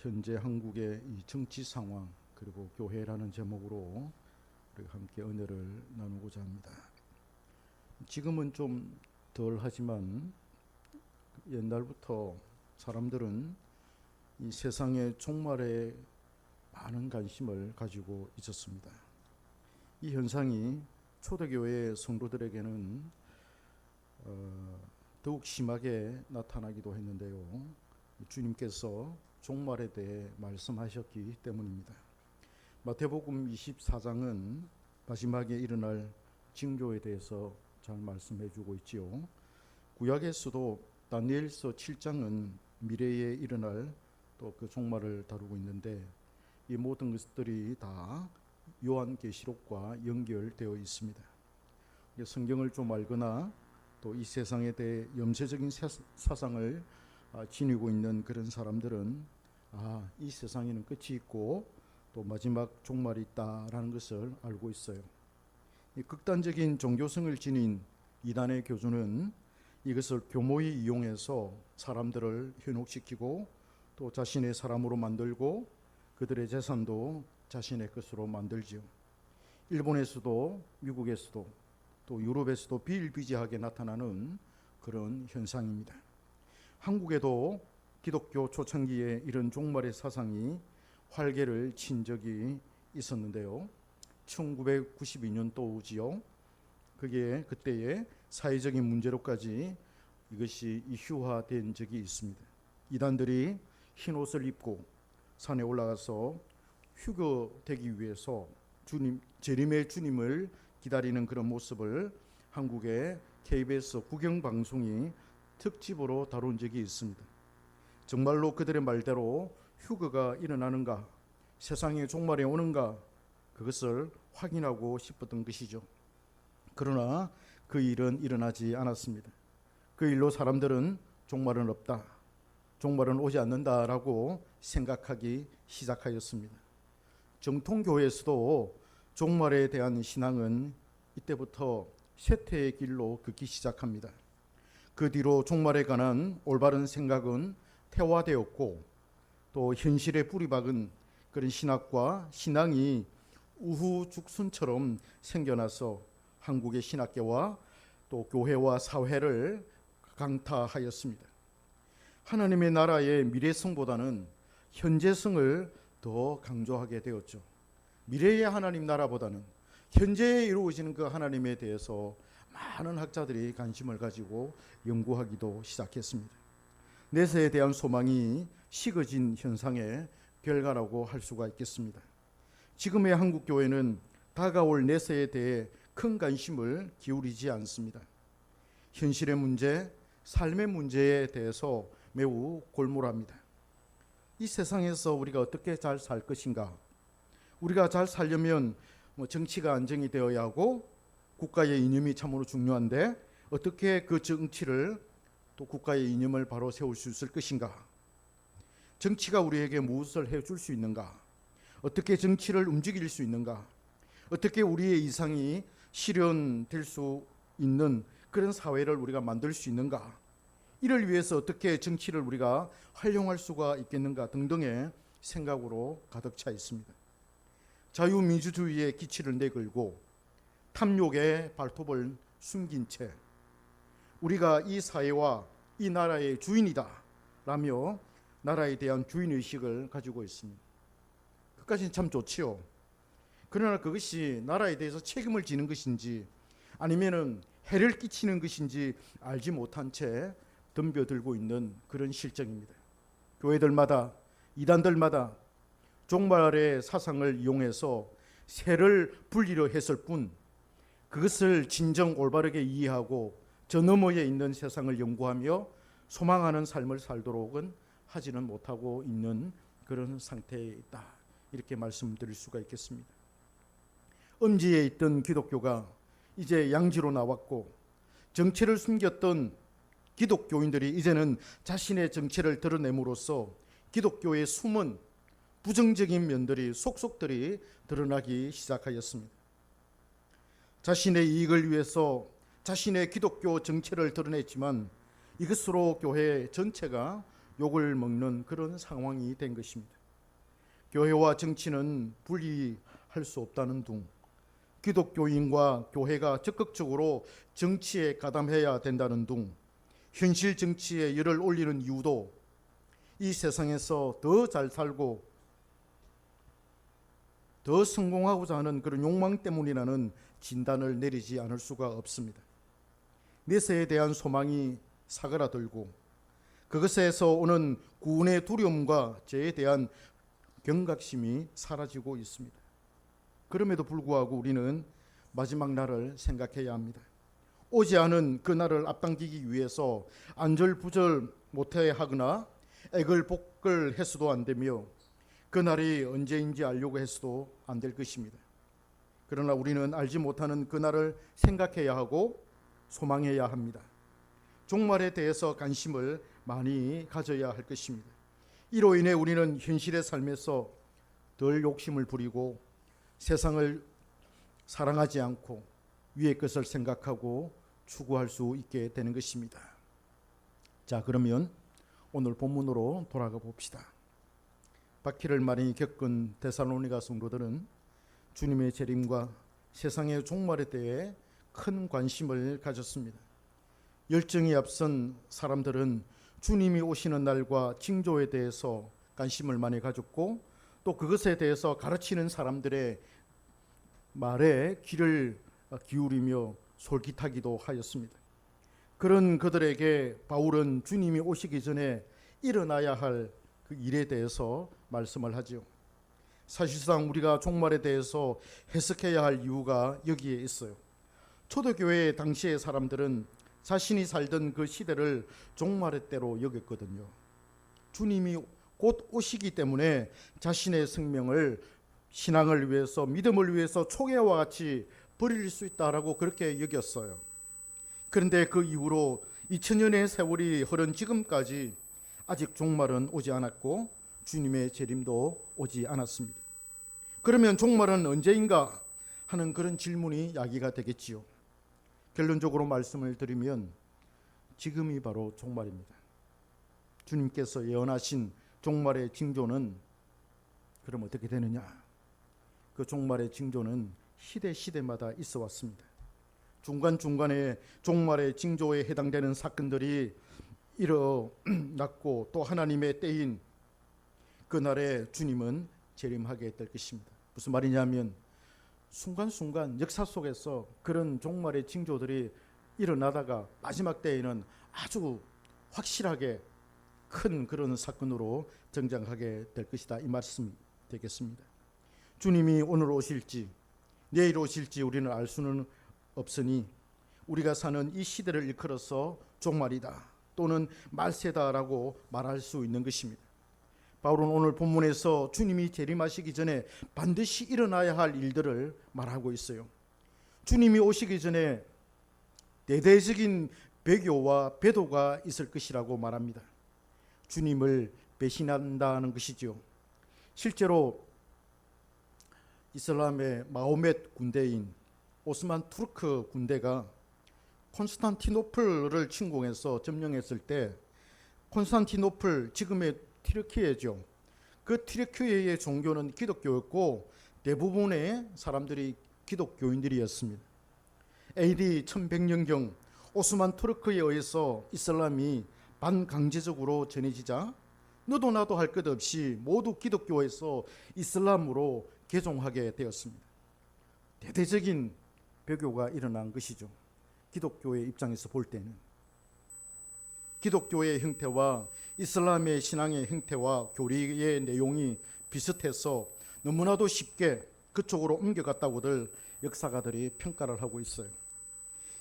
현재 한국의 이 정치 상황 그리고 교회라는 제목으로 우리가 함께 은혜를 나누고자 합니다. 지금은 좀 덜 하지만 옛날부터 사람들은 이 세상의 종말에 많은 관심을 가지고 있었습니다. 이 현상이 초대교회 성도들에게는 더욱 심하게 나타나기도 했는데요. 주님께서 종말에 대해 말씀하셨기 때문입니다. 마태복음 24장은 마지막에 일어날 징조에 대해서 잘 말씀해 주고 있지요. 구약에서도 다니엘서 7장은 미래에 일어날 또 그 종말을 다루고 있는데 이 모든 것들이 다 요한계시록과 연결되어 있습니다. 성경을 좀 알거나 또 이 세상에 대해 염세적인 사상을 지니고 있는 그런 사람들은 이 세상에는 끝이 있고 또 마지막 종말이 있다라는 것을 알고 있어요. 이 극단적인 종교성을 지닌 이단의 교주는 이것을 교모히 이용해서 사람들을 현혹시키고 또 자신의 사람으로 만들고 그들의 재산도 자신의 것으로 만들지요. 일본에서도 미국에서도 또 유럽에서도 비일비재하게 나타나는 그런 현상입니다. 한국에도 기독교 초창기에 이런 종말의 사상이 활개를 친 적이 있었는데요. 1992년도지요. 그때의 사회적인 문제로까지 이것이 이슈화된 적이 있습니다. 이단들이 흰 옷을 입고 산에 올라가서 휴거되기 위해서 재림의 주님을 기다리는 그런 모습을 한국의 KBS 국영방송이 특집으로 다룬 적이 있습니다. 정말로 그들의 말대로 휴거가 일어나는가, 세상의 종말이 오는가, 그것을 확인하고 싶었던 것이죠. 그러나 그 일은 일어나지 않았습니다. 그 일로 사람들은 종말은 없다, 종말은 오지 않는다라고 생각하기 시작하였습니다. 정통교회에서도 종말에 대한 신앙은 이때부터 쇠퇴의 길로 긋기 시작합니다. 그 뒤로 종말에 관한 올바른 생각은 퇴화되었고 또 현실에 뿌리박은 그런 신학과 신앙이 우후죽순처럼 생겨나서 한국의 신학계와 또 교회와 사회를 강타하였습니다. 하나님의 나라의 미래성보다는 현재성을 더 강조하게 되었죠. 미래의 하나님 나라보다는 현재에 이루어지는 그 하나님에 대해서 많은 학자들이 관심을 가지고 연구하기도 시작했습니다. 내세에 대한 소망이 식어진 현상의 결과라고 할 수가 있겠습니다. 지금의 한국 교회는 다가올 내세에 대해 큰 관심을 기울이지 않습니다. 현실의 문제, 삶의 문제에 대해서 매우 골몰합니다. 이 세상에서 우리가 어떻게 잘 살 것인가? 우리가 잘 살려면 정치가 안정이 되어야 하고 국가의 이념이 참으로 중요한데 어떻게 그 정치를 또 국가의 이념을 바로 세울 수 있을 것인가? 정치가 우리에게 무엇을 해줄 수 있는가? 어떻게 정치를 움직일 수 있는가? 어떻게 우리의 이상이 실현될 수 있는 그런 사회를 우리가 만들 수 있는가? 이를 위해서 어떻게 정치를 우리가 활용할 수가 있겠는가 등등의 생각으로 가득 차 있습니다. 자유민주주의의 기치를 내걸고 탐욕의 발톱을 숨긴 채 우리가 이 사회와 이 나라의 주인이다 라며 나라에 대한 주인의식을 가지고 있습니다. 그것까지는 참 좋지요. 그러나 그것이 나라에 대해서 책임을 지는 것인지 아니면은 해를 끼치는 것인지 알지 못한 채 덤벼들고 있는 그런 실정입니다. 교회들마다 이단들마다 종말의 사상을 이용해서 세를 불리려 했을 뿐 그것을 진정 올바르게 이해하고 저 너머에 있는 세상을 연구하며 소망하는 삶을 살도록은 하지는 못하고 있는 그런 상태에 있다. 이렇게 말씀드릴 수가 있겠습니다. 음지에 있던 기독교가 이제 양지로 나왔고 정체를 숨겼던 기독교인들이 이제는 자신의 정체를 드러냄으로써 기독교의 숨은 부정적인 면들이 속속들이 드러나기 시작하였습니다. 자신의 이익을 위해서 자신의 기독교 정체를 드러냈지만 이것으로 교회 전체가 욕을 먹는 그런 상황이 된 것입니다. 교회와 정치는 분리할 수 없다는 둥, 기독교인과 교회가 적극적으로 정치에 가담해야 된다는 둥, 현실 정치에 열을 올리는 이유도 이 세상에서 더 잘 살고 더 성공하고자 하는 그런 욕망 때문이라는 진단을 내리지 않을 수가 없습니다. 내세에 대한 소망이 사그라들고 그것에서 오는 구원의 두려움과 죄에 대한 경각심이 사라지고 있습니다. 그럼에도 불구하고 우리는 마지막 날을 생각해야 합니다. 오지 않은 그 날을 앞당기기 위해서 안절부절 못해 하거나 애걸복걸 해서도 안 되며 그 날이 언제인지 알려고 해서도 안 될 것입니다. 그러나 우리는 알지 못하는 그 날을 생각해야 하고 소망해야 합니다. 종말에 대해서 관심을 많이 가져야 할 것입니다. 이로 인해 우리는 현실의 삶에서 덜 욕심을 부리고 세상을 사랑하지 않고 위의 것을 생각하고 추구할 수 있게 되는 것입니다. 자, 그러면 오늘 본문으로 돌아가 봅시다. 박해를 많이 겪은 데살로니가 성도들은 주님의 재림과 세상의 종말에 대해 큰 관심을 가졌습니다. 열정이 앞선 사람들은 주님이 오시는 날과 징조에 대해서 관심을 많이 가졌고 또 그것에 대해서 가르치는 사람들의 말에 귀를 기울이며 솔깃하기도 하였습니다. 그런 그들에게 바울은 주님이 오시기 전에 일어나야 할 그 일에 대해서 말씀을 하죠. 사실상 우리가 종말에 대해서 해석해야 할 이유가 여기에 있어요. 초대교회 당시의 사람들은 자신이 살던 그 시대를 종말의 때로 여겼거든요. 주님이 곧 오시기 때문에 자신의 생명을 신앙을 위해서 믿음을 위해서 초계와 같이 버릴 수 있다라고 그렇게 여겼어요. 그런데 그 이후로 2000년의 세월이 흐른 지금까지 아직 종말은 오지 않았고 주님의 재림도 오지 않았습니다. 그러면 종말은 언제인가 하는 그런 질문이 야기가 되겠지요. 결론적으로 말씀을 드리면 지금이 바로 종말입니다. 주님께서 예언하신 종말의 징조는 그럼 어떻게 되느냐? 그 종말의 징조는 시대마다 있어 왔습니다. 중간중간에 종말의 징조에 해당되는 사건들이 일어났고 또 하나님의 때인 그날에 주님은 재림하게 될 것입니다. 무슨 말이냐면 순간순간 역사 속에서 그런 종말의 징조들이 일어나다가 마지막 때에는 아주 확실하게 큰 그런 사건으로 등장하게 될 것이다, 이 말씀이 되겠습니다. 주님이 오늘 오실지 내일 오실지 우리는 알 수는 없으니 우리가 사는 이 시대를 일컬어서 종말이다 또는 말세다라고 말할 수 있는 것입니다. 바울은 오늘 본문에서 주님이 재림하시기 전에 반드시 일어나야 할 일들을 말하고 있어요. 주님이 오시기 전에 대대적인 배교와 배도가 있을 것이라고 말합니다. 주님을 배신한다는 것이죠. 실제로 이슬람의 마호멧 군대인 오스만 투르크 군대가 콘스탄티노플을 침공해서 점령했을 때 콘스탄티노플, 지금의 튀르키예죠. 그 튀르키예의 종교는 기독교였고 대부분의 사람들이 기독교인들이었습니다. AD 1100년경 오스만 투르크에 의해서 이슬람이 반강제적으로 전해지자 너도 나도 할 것 없이 모두 기독교에서 이슬람으로 개종하게 되었습니다. 대대적인 배교가 일어난 것이죠. 기독교의 입장에서 볼 때는 기독교의 형태와 이슬람의 신앙의 형태와 교리의 내용이 비슷해서 너무나도 쉽게 그쪽으로 옮겨갔다고들 역사가들이 평가를 하고 있어요.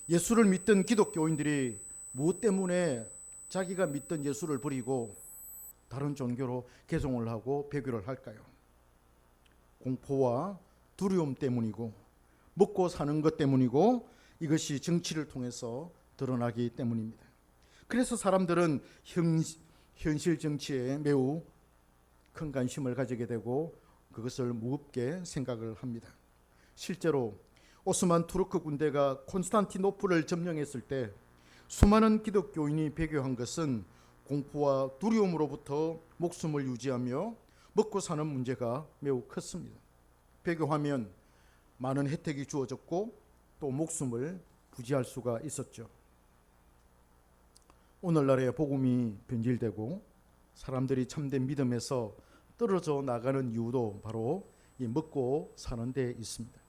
예수를 믿던 기독교인들이 무엇 때문에 자기가 믿던 예수를 버리고 다른 종교로 개종을 하고 배교를 할까요? 공포와 두려움 때문이고 먹고 사는 것 때문이고 이것이 정치를 통해서 드러나기 때문입니다. 그래서 사람들은 현실 정치에 매우 큰 관심을 가지게 되고 그것을 무겁게 생각을 합니다. 실제로 오스만 투르크 군대가 콘스탄티노플을 점령했을 때 수많은 기독교인이 배교한 것은 공포와 두려움으로부터 목숨을 유지하며 먹고 사는 문제가 매우 컸습니다. 배교하면 많은 혜택이 주어졌고 또 목숨을 부지할 수가 있었죠. 오늘날의 복음이 변질되고 사람들이 참된 믿음에서 떨어져 나가는 이유도 바로 이 먹고 사는 데 있습니다.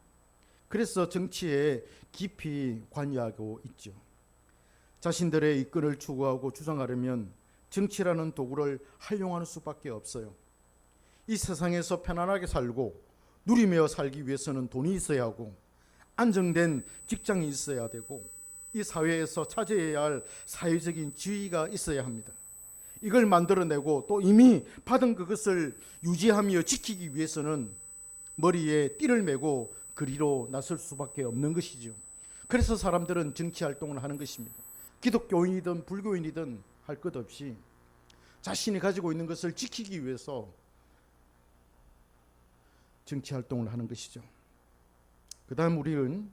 그래서 정치에 깊이 관여하고 있죠. 자신들의 이권을 추구하고 주장하려면 정치라는 도구를 활용하는 수밖에 없어요. 이 세상에서 편안하게 살고 누리며 살기 위해서는 돈이 있어야 하고 안정된 직장이 있어야 되고 이 사회에서 차지해야 할 사회적인 지위가 있어야 합니다. 이걸 만들어내고 또 이미 받은 그것을 유지하며 지키기 위해서는 머리에 띠를 메고 그리로 나설 수밖에 없는 것이죠. 그래서 사람들은 정치활동을 하는 것입니다. 기독교인이든 불교인이든 할 것 없이 자신이 가지고 있는 것을 지키기 위해서 정치활동을 하는 것이죠. 그 다음 우리는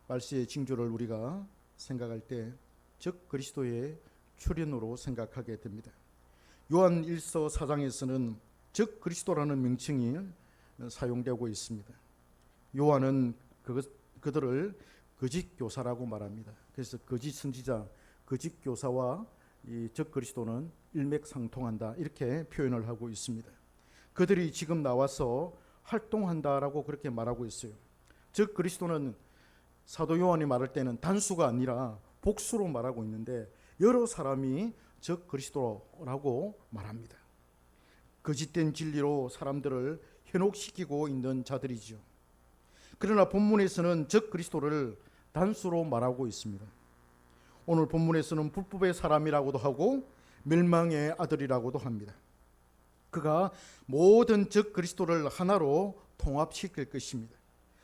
말세의 징조를 우리가 생각할 때 즉 그리스도의 출현으로 생각하게 됩니다. 요한 1서 4장에서는 즉 그리스도라는 명칭이 사용되고 있습니다. 요한은 그들을 거짓 교사라고 말합니다. 그래서 거짓 선지자, 거짓 교사와 이 즉 그리스도는 일맥상통한다 이렇게 표현을 하고 있습니다. 그들이 지금 나와서 활동한다라고 그렇게 말하고 있어요. 즉 그리스도는 사도 요한이 말할 때는 단수가 아니라 복수로 말하고 있는데 여러 사람이 즉 그리스도라고 말합니다. 거짓된 진리로 사람들을 현혹시키고 있는 자들이죠. 그러나 본문에서는 즉 그리스도를 단수로 말하고 있습니다. 오늘 본문에서는 불법의 사람이라고도 하고 멸망의 아들이라고도 합니다. 그가 모든 즉 그리스도를 하나로 통합시킬 것입니다.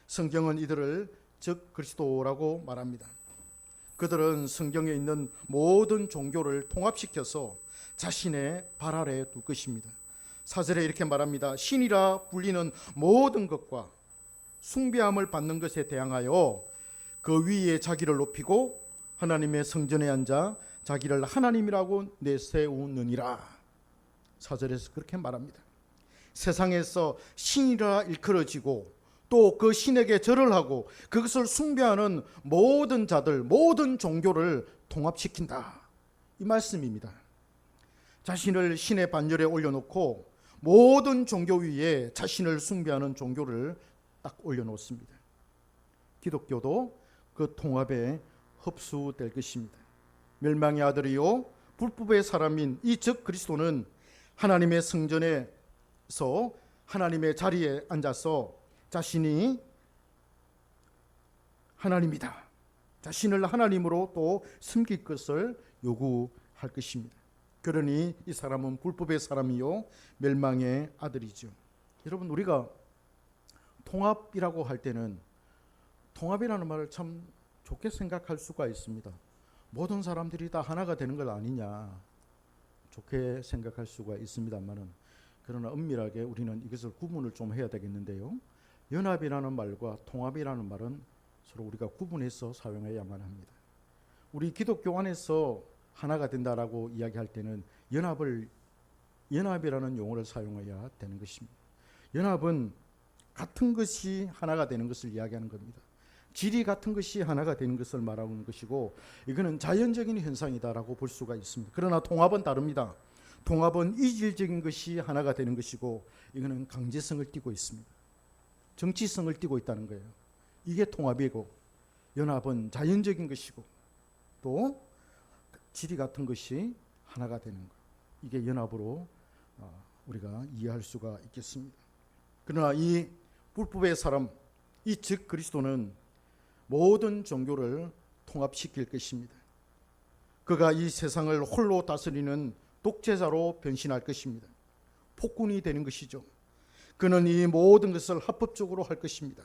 성경은 이들을 즉 그리스도라고 말합니다. 그들은 성경에 있는 모든 종교를 통합시켜서 자신의 발 아래 둘 것입니다. 4절에 이렇게 말합니다. 신이라 불리는 모든 것과 숭배함을 받는 것에 대항하여 그 위에 자기를 높이고 하나님의 성전에 앉아 자기를 하나님이라고 내세우느니라. 4절에서 그렇게 말합니다. 세상에서 신이라 일컬어지고 또 그 신에게 절을 하고 그것을 숭배하는 모든 자들, 모든 종교를 통합시킨다. 이 말씀입니다. 자신을 신의 반열에 올려놓고 모든 종교 위에 자신을 숭배하는 종교를 딱 올려놓습니다. 기독교도 그 통합에 흡수될 것입니다. 멸망의 아들이요 불법의 사람인 이 즉 그리스도는 하나님의 성전에서 하나님의 자리에 앉아서 자신이 하나님이다, 자신을 하나님으로 또 섬길 것을 요구할 것입니다. 그러니 이 사람은 불법의 사람이요 멸망의 아들이죠. 여러분 우리가 통합이라고 할 때는 통합이라는 말을 참 좋게 생각할 수가 있습니다. 모든 사람들이 다 하나가 되는 것 아니냐 좋게 생각할 수가 있습니다만은 그러나 엄밀하게 우리는 이것을 구분을 좀 해야 되겠는데요. 연합이라는 말과 통합이라는 말은 서로 우리가 구분해서 사용해야만 합니다. 우리 기독교 안에서 하나가 된다라고 이야기할 때는 연합이라는 용어를 사용해야 되는 것입니다. 연합은 같은 것이 하나가 되는 것을 이야기하는 겁니다. 질이 같은 것이 하나가 되는 것을 말하는 것이고 이거는 자연적인 현상이다라고 볼 수가 있습니다. 그러나 통합은 다릅니다. 통합은 이질적인 것이 하나가 되는 것이고 이거는 강제성을 띠고 있습니다. 정치성을 띠고 있다는 거예요. 이게 통합이고 연합은 자연적인 것이고 또 질이 같은 것이 하나가 되는 것. 이게 연합으로 우리가 이해할 수가 있겠습니다. 그러나 이 불법의 사람, 이 즉 그리스도는 모든 종교를 통합시킬 것입니다. 그가 이 세상을 홀로 다스리는 독재자로 변신할 것입니다. 폭군이 되는 것이죠. 그는 이 모든 것을 합법적으로 할 것입니다.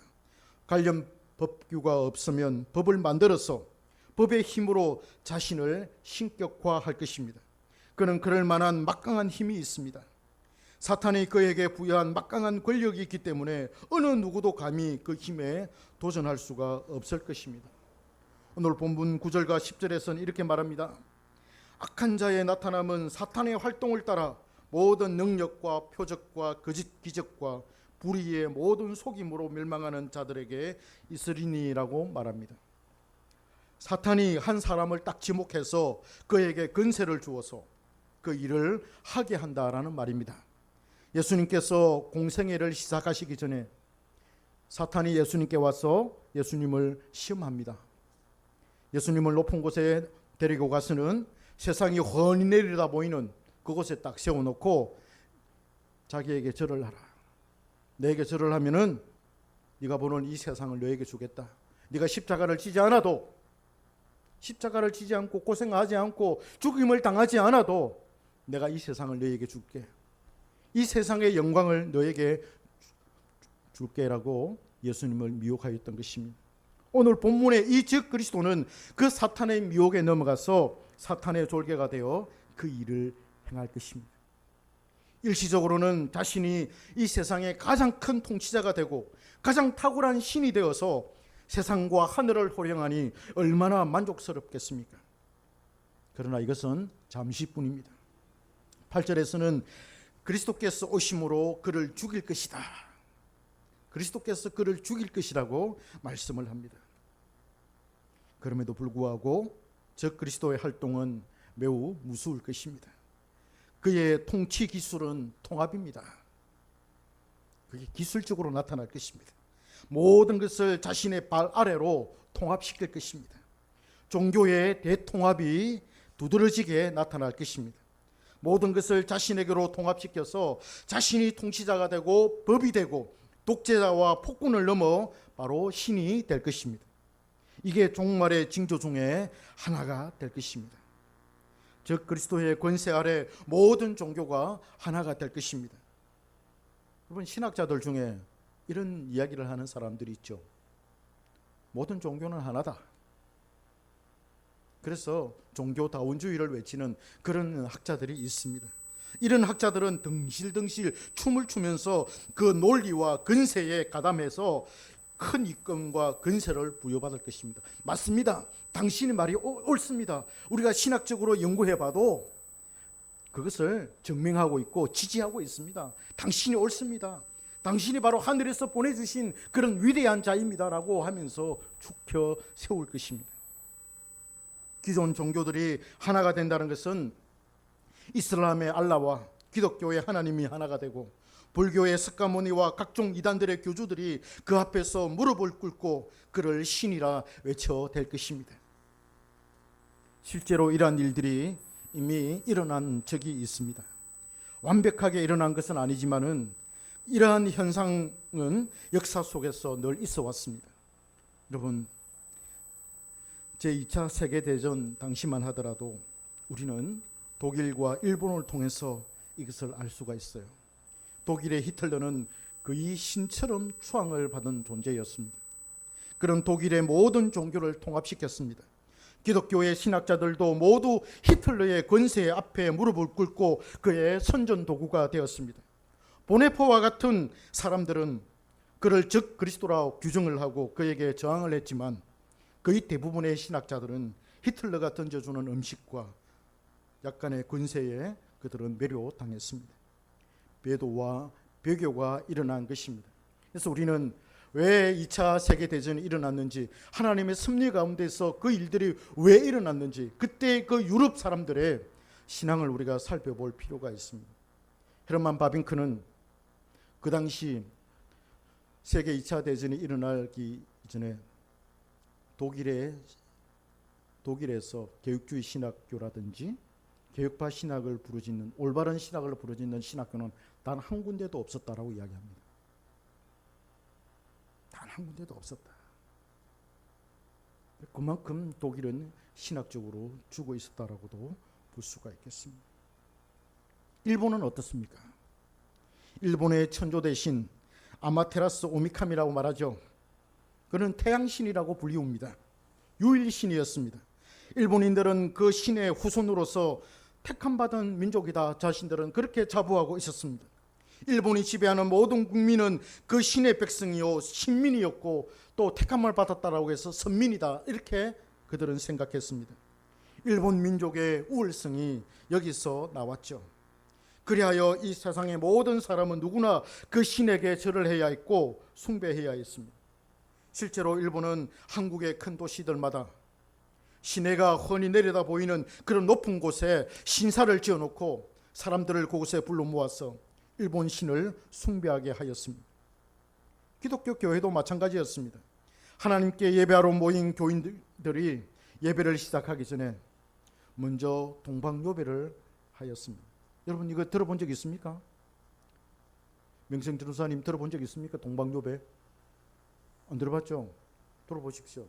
관련 법규가 없으면 법을 만들어서 법의 힘으로 자신을 신격화할 것입니다. 그는 그럴 만한 막강한 힘이 있습니다. 사탄이 그에게 부여한 막강한 권력이 있기 때문에 어느 누구도 감히 그 힘에 도전할 수가 없을 것입니다. 오늘 본문 9절과 10절에서는 이렇게 말합니다. 악한 자의 나타남은 사탄의 활동을 따라 모든 능력과 표적과 거짓 기적과 불의의 모든 속임으로 멸망하는 자들에게 있으리니라고 말합니다. 사탄이 한 사람을 딱 지목해서 그에게 권세를 주어서 그 일을 하게 한다라는 말입니다. 예수님께서 공생애를 시작하시기 전에 사탄이 예수님께 와서 예수님을 시험합니다. 예수님을 높은 곳에 데리고 가서는 세상이 훤히 내리다 보이는 그곳에 딱 세워놓고 자기에게 절을 하라. 내게 절을 하면은 네가 보는 이 세상을 너에게 주겠다. 네가 십자가를 지지 않아도, 십자가를 지지 않고 고생하지 않고 죽임을 당하지 않아도 내가 이 세상을 너에게 줄게. 이 세상의 영광을 너에게 줄게라고 예수님을 미혹하였던 것입니다. 오늘 본문의 이 즉 그리스도는 그 사탄의 미혹에 넘어가서 사탄의 졸개가 되어 그 일을 행할 것입니다. 일시적으로는 자신이 이 세상의 가장 큰 통치자가 되고 가장 탁월한 신이 되어서 세상과 하늘을 호령하니 얼마나 만족스럽겠습니까? 그러나 이것은 잠시뿐입니다. 8절에서는 그리스도께서 오심으로 그를 죽일 것이다. 그리스도께서 그를 죽일 것이라고 말씀을 합니다. 그럼에도 불구하고 저 그리스도의 활동은 매우 무서울 것입니다. 그의 통치 기술은 통합입니다. 그게 기술적으로 나타날 것입니다. 모든 것을 자신의 발 아래로 통합시킬 것입니다. 종교의 대통합이 두드러지게 나타날 것입니다. 모든 것을 자신에게로 통합시켜서 자신이 통치자가 되고 법이 되고 독재자와 폭군을 넘어 바로 신이 될 것입니다. 이게 종말의 징조 중에 하나가 될 것입니다. 즉 그리스도의 권세 아래 모든 종교가 하나가 될 것입니다. 여러분, 신학자들 중에 이런 이야기를 하는 사람들이 있죠. 모든 종교는 하나다. 그래서 종교다원주의를 외치는 그런 학자들이 있습니다. 이런 학자들은 덩실덩실 춤을 추면서 그 논리와 근세에 가담해서 큰 이권과 근세를 부여받을 것입니다. 맞습니다. 당신의 말이 옳습니다. 우리가 신학적으로 연구해봐도 그것을 증명하고 있고 지지하고 있습니다. 당신이 옳습니다. 당신이 바로 하늘에서 보내주신 그런 위대한 자입니다라고 하면서 축혀 세울 것입니다. 기존 종교들이 하나가 된다는 것은 이슬람의 알라와 기독교의 하나님이 하나가 되고 불교의 석가모니와 각종 이단들의 교주들이 그 앞에서 무릎을 꿇고 그를 신이라 외쳐댈 것입니다. 실제로 이러한 일들이 이미 일어난 적이 있습니다. 완벽하게 일어난 것은 아니지만은 이러한 현상은 역사 속에서 늘 있어 왔습니다. 여러분, 제2차 세계대전 당시만 하더라도 우리는 독일과 일본을 통해서 이것을 알 수가 있어요. 독일의 히틀러는 거의 신처럼 추앙을 받은 존재였습니다. 그런 독일의 모든 종교를 통합시켰습니다. 기독교의 신학자들도 모두 히틀러의 권세 앞에 무릎을 꿇고 그의 선전 도구가 되었습니다. 보네포와 같은 사람들은 그를 즉 그리스도라고 규정을 하고 그에게 저항을 했지만 거의 대부분의 신학자들은 히틀러가 던져주는 음식과 약간의 권세에 그들은 매료당했습니다. 배도와 배교가 일어난 것입니다. 그래서 우리는 왜 2차 세계대전이 일어났는지, 하나님의 섭리 가운데서 그 일들이 왜 일어났는지, 그때 그 유럽 사람들의 신앙을 우리가 살펴볼 필요가 있습니다. 헤르만 바빙크는 그 당시 세계 2차 대전이 일어나기 전에 독일에서 개혁주의 신학교라든지 개혁파 신학을 부르짖는, 올바른 신학을 부르짖는 신학교는 단 한 군데도 없었다라고 이야기합니다. 단 한 군데도 없었다. 그만큼 독일은 신학적으로 죽어 있었다라고도 볼 수가 있겠습니다. 일본은 어떻습니까? 일본의 천조 대신 아마테라스 오미카미라고 말하죠. 그는 태양신이라고 불리웁니다. 유일신이었습니다. 일본인들은 그 신의 후손으로서 택함받은 민족이다, 자신들은 그렇게 자부하고 있었습니다. 일본이 지배하는 모든 국민은 그 신의 백성이요 신민이었고 또 택함을 받았다라고 해서 선민이다, 이렇게 그들은 생각했습니다. 일본 민족의 우월성이 여기서 나왔죠. 그리하여 이 세상의 모든 사람은 누구나 그 신에게 절을 해야 했고 숭배해야 했습니다. 실제로 일본은 한국의 큰 도시들마다 시내가 훤히 내려다 보이는 그런 높은 곳에 신사를 지어놓고 사람들을 그곳에 불러 모아서 일본 신을 숭배하게 하였습니다. 기독교 교회도 마찬가지였습니다. 하나님께 예배하러 모인 교인들이 예배를 시작하기 전에 먼저 동방요배를 하였습니다. 여러분 이거 들어본 적 있습니까? 명성 전도사님 들어본 적 있습니까? 동방요배 안 들어봤죠? 들어보십시오.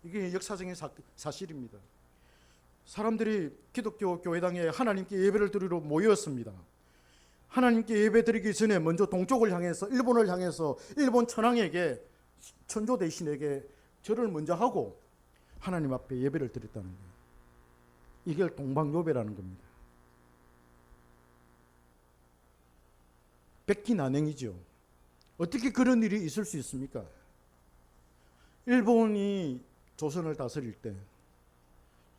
이게 역사적인 사실입니다. 사람들이 기독교 교회당에 하나님께 예배를 드리러 모였습니다. 하나님께 예배 드리기 전에 먼저 동쪽을 향해서 일본을 향해서 일본 천황에게 천조 대신에게 절을 먼저 하고 하나님 앞에 예배를 드렸다는 거예요. 이게 동방요배라는 겁니다. 백기난행이죠. 어떻게 그런 일이 있을 수 있습니까? 일본이 조선을 다스릴 때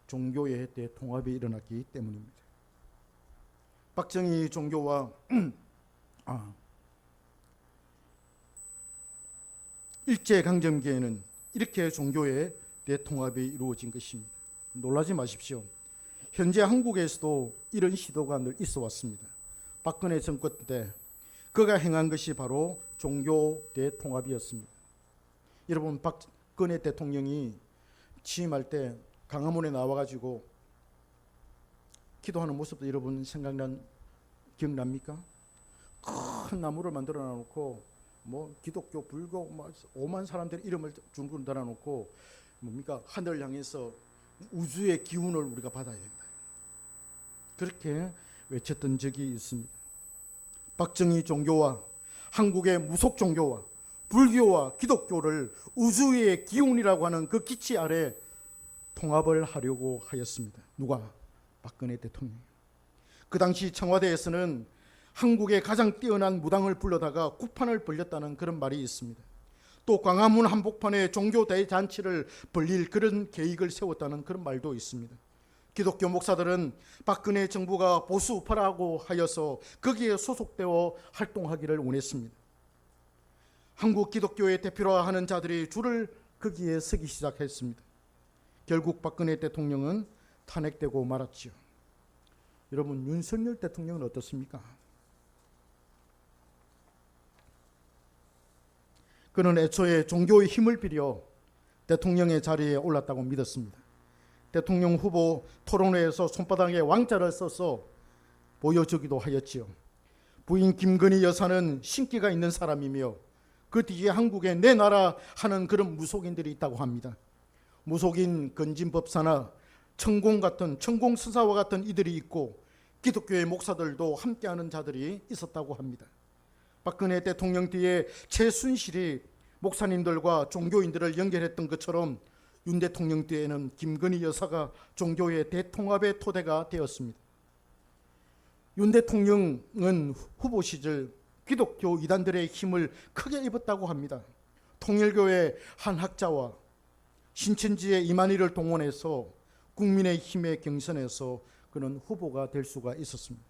종교의 대통합이 일어났기 때문입니다. 박정희 종교와 일제강점기에는 이렇게 종교의 대통합이 이루어진 것입니다. 놀라지 마십시오. 현재 한국에서도 이런 시도가 늘 있어 왔습니다. 박근혜 정권 때 그가 행한 것이 바로 종교 대통합이었습니다. 여러분 박근혜 대통령이 취임할 때 강화문에 나와가지고 기도하는 모습도 여러분 기억납니까? 큰 나무를 만들어 놔놓고 기독교, 불교 5만 사람들의 이름을 둥둥 달아놓고 뭡니까? 하늘을 향해서 우주의 기운을 우리가 받아야 된다. 그렇게 외쳤던 적이 있습니다. 박정희 종교와 한국의 무속 종교와 불교와 기독교를 우주의 기운이라고 하는 그 기치 아래 통합을 하려고 하였습니다. 누가? 박근혜 대통령. 그 당시 청와대에서는 한국의 가장 뛰어난 무당을 불러다가 국판을 벌렸다는 그런 말이 있습니다. 또 광화문 한복판에 종교 대잔치를 벌릴 그런 계획을 세웠다는 그런 말도 있습니다. 기독교 목사들은 박근혜 정부가 보수 우파라고 하여서 거기에 소속되어 활동하기를 원했습니다. 한국 기독교의 대표라 하는 자들이 줄을 거기에 서기 시작했습니다. 결국 박근혜 대통령은 탄핵되고 말았지요. 여러분 윤석열 대통령은 어떻습니까? 그는 애초에 종교의 힘을 빌려 대통령의 자리에 올랐다고 믿었습니다. 대통령 후보 토론회에서 손바닥에 왕자를 써서 보여주기도 하였지요. 부인 김건희 여사는 신기가 있는 사람이며 그 뒤에 한국에 내 나라 하는 그런 무속인들이 있다고 합니다. 무속인 건진법사나 천공스사와 같은 이들이 있고 기독교의 목사들도 함께하는 자들이 있었다고 합니다. 박근혜 대통령 뒤에 최순실이 목사님들과 종교인들을 연결했던 것처럼 윤 대통령 뒤에는 김건희 여사가 종교의 대통합의 토대가 되었습니다. 윤 대통령은 후보 시절 기독교 이단들의 힘을 크게 입었다고 합니다. 통일교회 한 학자와 신천지의 이만희를 동원해서 국민의힘의 경선에서 그는 후보가 될 수가 있었습니다.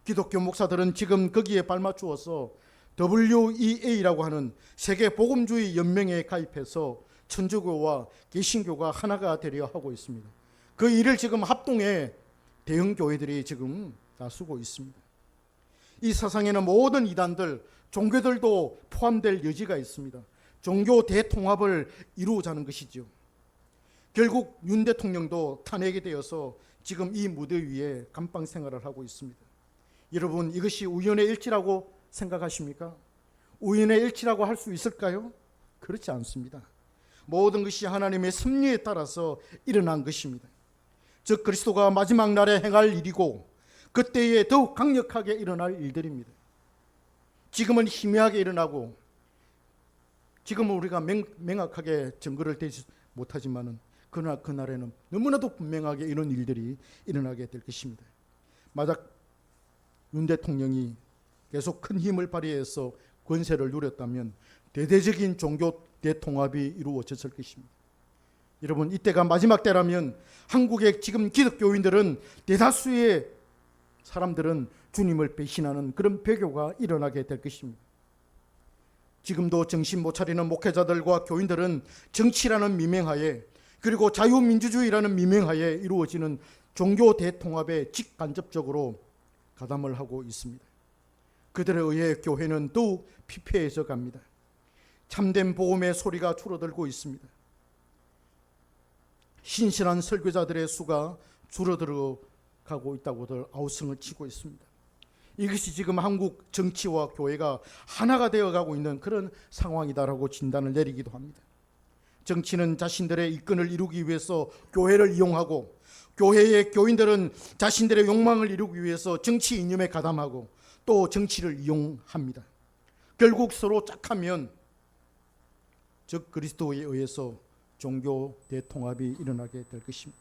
기독교 목사들은 지금 거기에 발맞추어서 WEA라고 하는 세계 복음주의 연맹에 가입해서 천주교와 개신교가 하나가 되려 하고 있습니다. 그 일을 지금 합동해 대형 교회들이 지금 나서고 있습니다. 이 세상에는 모든 이단들, 종교들도 포함될 여지가 있습니다. 종교 대통합을 이루자는 것이죠. 결국 윤 대통령도 탄핵이 되어서 지금 이 무대 위에 감방 생활을 하고 있습니다. 여러분 이것이 우연의 일치라고 생각하십니까? 우연의 일치라고 할 수 있을까요? 그렇지 않습니다. 모든 것이 하나님의 섭리에 따라서 일어난 것입니다. 즉 그리스도가 마지막 날에 행할 일이고 그때에 더욱 강력하게 일어날 일들입니다. 지금은 희미하게 일어나고 지금은 우리가 명확하게 증거를 대지 못하지만은 그러나 그날에는 너무나도 분명하게 이런 일들이 일어나게 될 것입니다. 만약 윤 대통령이 계속 큰 힘을 발휘해서 권세를 누렸다면 대대적인 종교 대통합이 이루어졌을 것입니다. 여러분, 이때가 마지막 때라면 한국의 지금 기독교인들은 대다수의 사람들은 주님을 배신하는 그런 배교가 일어나게 될 것입니다. 지금도 정신 못 차리는 목회자들과 교인들은 정치라는 미명하에, 그리고 자유민주주의라는 미명하에 이루어지는 종교 대통합에 직간접적으로 가담을 하고 있습니다. 그들에 의해 교회는 더욱 피폐해져 갑니다. 참된 복음의 소리가 줄어들고 있습니다. 신실한 설교자들의 수가 줄어들어 가고 있다고들 아우성을 치고 있습니다. 이것이 지금 한국 정치와 교회가 하나가 되어가고 있는 그런 상황이다라고 진단을 내리기도 합니다. 정치는 자신들의 이권을 이루기 위해서 교회를 이용하고, 교회의 교인들은 자신들의 욕망을 이루기 위해서 정치 이념에 가담하고 또 정치를 이용합니다. 결국 서로 짝하면 즉 그리스도에 의해서 종교 대통합이 일어나게 될 것입니다.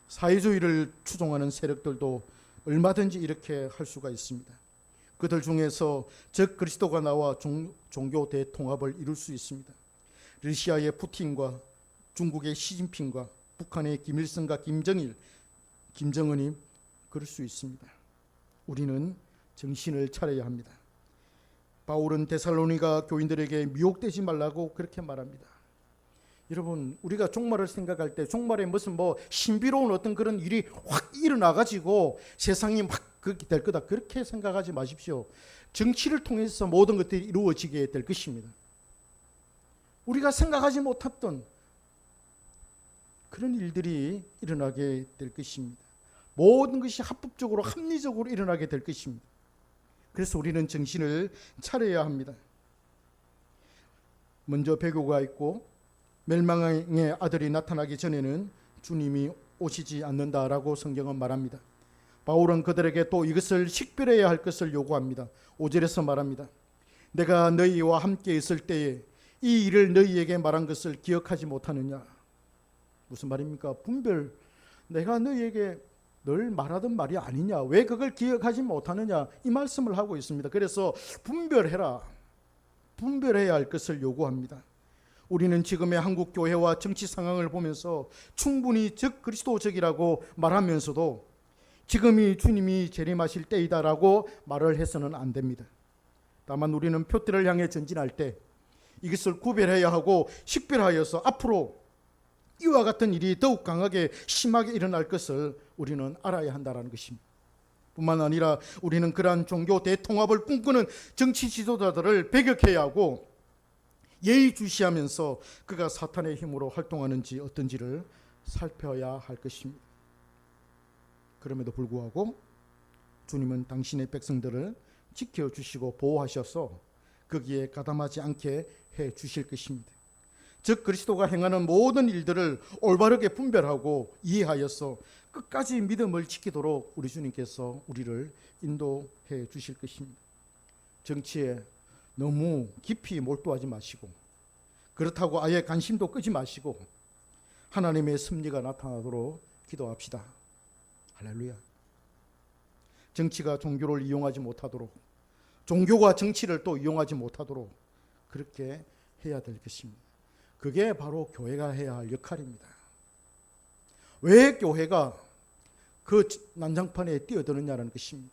사회주의를 추종하는 세력들도 얼마든지 이렇게 할 수가 있습니다. 그들 중에서 즉 그리스도가 나와 종교 대통합을 이룰 수 있습니다. 러시아의 푸틴과 중국의 시진핑과 북한의 김일성과 김정은이 그럴 수 있습니다. 우리는 정신을 차려야 합니다. 바울은 데살로니가 교인들에게 미혹되지 말라고 그렇게 말합니다. 여러분, 우리가 종말을 생각할 때 종말에 무슨 신비로운 어떤 그런 일이 확 일어나가지고 세상이 막 그렇게 될 거다, 그렇게 생각하지 마십시오. 정치를 통해서 모든 것들이 이루어지게 될 것입니다. 우리가 생각하지 못했던 그런 일들이 일어나게 될 것입니다. 모든 것이 합법적으로 합리적으로 일어나게 될 것입니다. 그래서 우리는 정신을 차려야 합니다. 먼저 배교가 있고 멸망의 아들이 나타나기 전에는 주님이 오시지 않는다라고 성경은 말합니다. 바울은 그들에게 또 이것을 식별해야 할 것을 요구합니다. 5절에서 말합니다. 내가 너희와 함께 있을 때에 이 일을 너희에게 말한 것을 기억하지 못하느냐. 무슨 말입니까? 분별, 내가 너희에게 늘 말하던 말이 아니냐, 왜 그걸 기억하지 못하느냐, 이 말씀을 하고 있습니다. 그래서 분별해라, 분별해야 할 것을 요구합니다. 우리는 지금의 한국 교회와 정치 상황을 보면서 충분히 즉 그리스도적이라고 말하면서도 지금이 주님이 재림하실 때이다라고 말을 해서는 안 됩니다. 다만 우리는 표대를 향해 전진할 때 이것을 구별해야 하고 식별하여서 앞으로 이와 같은 일이 더욱 강하게 심하게 일어날 것을 우리는 알아야 한다는 것입니다. 뿐만 아니라 우리는 그러한 종교 대통합을 꿈꾸는 정치 지도자들을 배격해야 하고 예의주시하면서 그가 사탄의 힘으로 활동하는지 어떤지를 살펴야 할 것입니다. 그럼에도 불구하고 주님은 당신의 백성들을 지켜주시고 보호하셔서 거기에 가담하지 않게 해 주실 것입니다. 즉 그리스도가 행하는 모든 일들을 올바르게 분별하고 이해하여서 끝까지 믿음을 지키도록 우리 주님께서 우리를 인도해 주실 것입니다. 정치에 너무 깊이 몰두하지 마시고, 그렇다고 아예 관심도 끄지 마시고 하나님의 섭리가 나타나도록 기도합시다. 할렐루야. 정치가 종교를 이용하지 못하도록, 종교가 정치를 또 이용하지 못하도록 그렇게 해야 될 것입니다. 그게 바로 교회가 해야 할 역할입니다. 왜 교회가 그 난장판에 뛰어드느냐는 것입니다.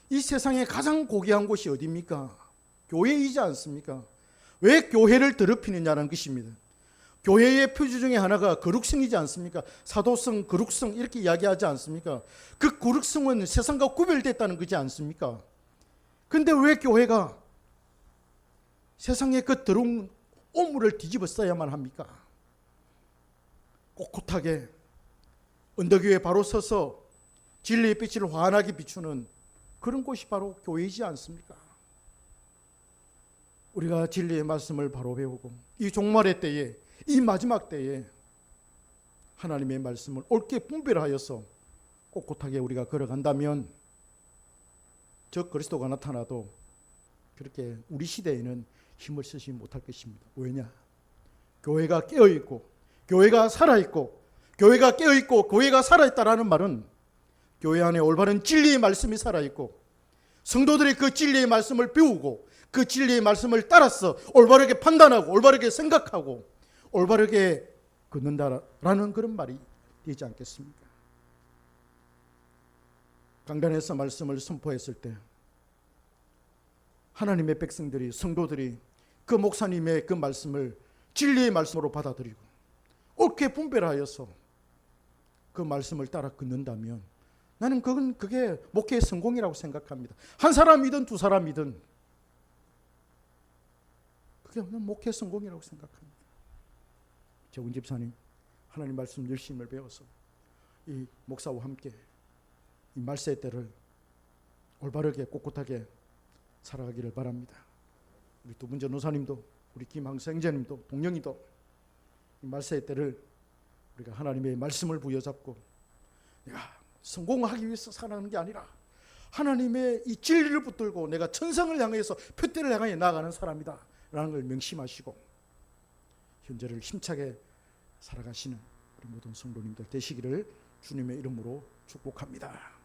이 세상에 가장 고귀한 곳이 어디입니까? 교회이지 않습니까? 왜 교회를 더럽히느냐는 것입니다. 교회의 표주 중에 하나가 거룩성이지 않습니까? 사도성, 거룩성 이렇게 이야기하지 않습니까? 그 거룩성은 세상과 구별됐다는 거지 않습니까? 근데 왜 교회가 세상의 그 더러운 오물을 뒤집어 써야만 합니까? 꼿꼿하게 언덕 위에 바로 서서 진리의 빛을 환하게 비추는 그런 곳이 바로 교회이지 않습니까? 우리가 진리의 말씀을 바로 배우고 이 종말의 때에, 이 마지막 때에 하나님의 말씀을 옳게 분별하여서 꼿꼿하게 우리가 걸어간다면 저 그리스도가 나타나도 그렇게 우리 시대에는 힘을 쓰지 못할 것입니다. 왜냐? 교회가 깨어있고 교회가 살아있고, 교회가 깨어있고 교회가 살아있다라는 말은 교회 안에 올바른 진리의 말씀이 살아있고 성도들이 그 진리의 말씀을 배우고 그 진리의 말씀을 따라서 올바르게 판단하고 올바르게 생각하고 올바르게 걷는다라는 그런 말이 되지 않겠습니까? 강단에서 말씀을 선포했을 때 하나님의 백성들이, 성도들이 그 목사님의 그 말씀을 진리의 말씀으로 받아들이고 옳게 분별하여서 그 말씀을 따라 걷는다면 나는 그게 목회의 성공이라고 생각합니다. 한 사람이든 두 사람이든 그게 목회의 성공이라고 생각합니다. 재훈 집사님, 하나님 말씀 열심을 배워서 이 목사와 함께 이 말세의 때를 올바르게 꼿꼿하게 살아가기를 바랍니다. 우리 두분 전도사님도, 우리 김항수 형제님도, 동영이도 이 말세의 때를 우리가 하나님의 말씀을 부여잡고 내가 성공하기 위해서 살아가는 게 아니라 하나님의 이 진리를 붙들고 내가 천성을 향해서 표대를 향해 나아가는 사람이다 라는 걸 명심하시고 현재를 힘차게 살아가시는 우리 모든 성도님들 되시기를 주님의 이름으로 축복합니다.